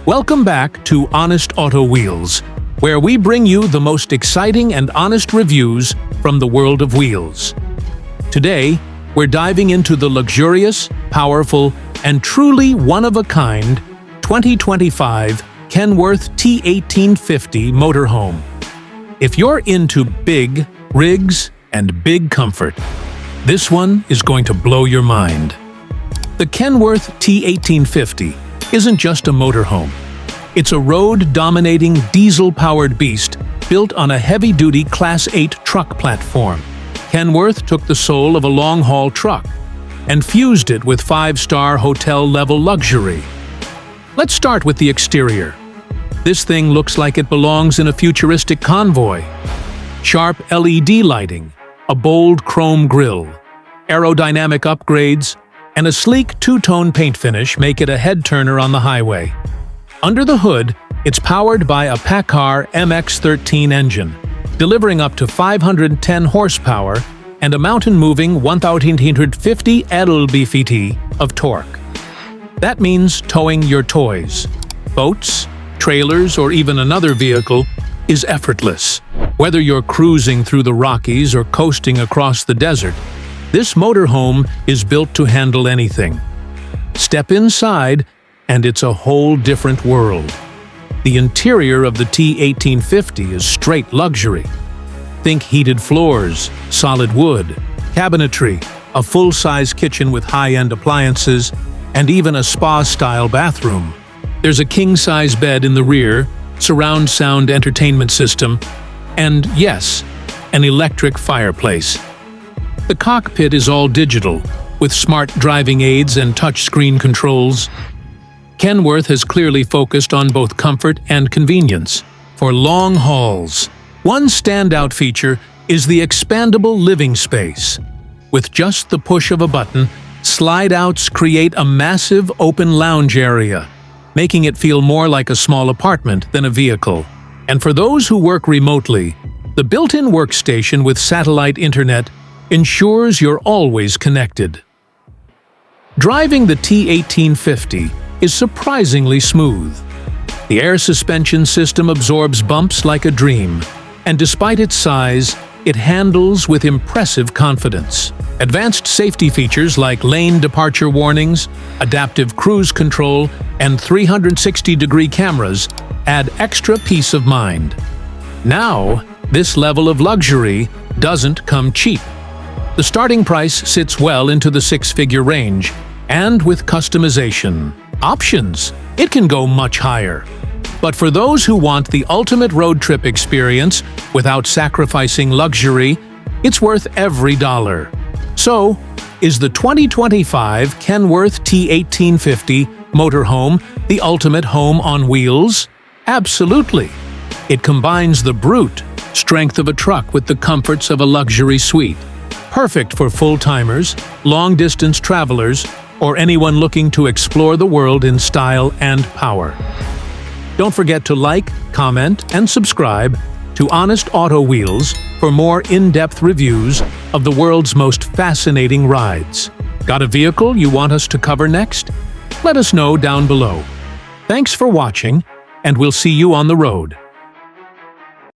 Welcome back to Honest Auto Wheels, where we bring you the most exciting and honest reviews from the world of wheels. Today, we're diving into the luxurious, powerful, and truly one-of-a-kind 2025 Kenworth T1850 Motorhome. If you're into big rigs and big comfort, this one is going to blow your mind. The Kenworth T1850 isn't just a motorhome. It's a road-dominating diesel-powered beast built on a heavy-duty Class 8 truck platform. Kenworth took the soul of a long-haul truck and fused it with five-star hotel-level luxury. Let's start with the exterior. This thing looks like it belongs in a futuristic convoy. Sharp LED lighting, a bold chrome grille, aerodynamic upgrades, and a sleek two-tone paint finish make it a head-turner on the highway. Under the hood, it's powered by a PACCAR MX-13 engine, delivering up to 510 horsepower and a mountain-moving 1,850 lb-ft of torque. That means towing your toys, boats, trailers, or even another vehicle is effortless. Whether you're cruising through the Rockies or coasting across the desert, this motorhome is built to handle anything. Step inside, and it's a whole different world. The interior of the T1850 is straight luxury. Think heated floors, solid wood, cabinetry, a full-size kitchen with high-end appliances, and even a spa-style bathroom. There's a king-size bed in the rear, surround sound entertainment system, and yes, an electric fireplace. The cockpit is all digital, with smart driving aids and touchscreen controls. Kenworth has clearly focused on both comfort and convenience. For long hauls, one standout feature is the expandable living space. With just the push of a button, slide-outs create a massive open lounge area, making it feel more like a small apartment than a vehicle. And for those who work remotely, the built-in workstation with satellite internet ensures you're always connected. Driving the T1850 is surprisingly smooth. The air suspension system absorbs bumps like a dream, and despite its size, it handles with impressive confidence. Advanced safety features like lane departure warnings, adaptive cruise control, and 360-degree cameras add extra peace of mind. Now, this level of luxury doesn't come cheap. The starting price sits well into the six-figure range, and with customization options, it can go much higher. But for those who want the ultimate road trip experience without sacrificing luxury, it's worth every dollar. So, is the 2025 Kenworth T1850 Motorhome the ultimate home on wheels? Absolutely. It combines the brute strength of a truck with the comforts of a luxury suite. Perfect for full-timers, long-distance travelers, or anyone looking to explore the world in style and power. Don't forget to like, comment, and subscribe to Honest Auto Wheels for more in-depth reviews of the world's most fascinating rides. Got a vehicle you want us to cover next? Let us know down below. Thanks for watching, and we'll see you on the road.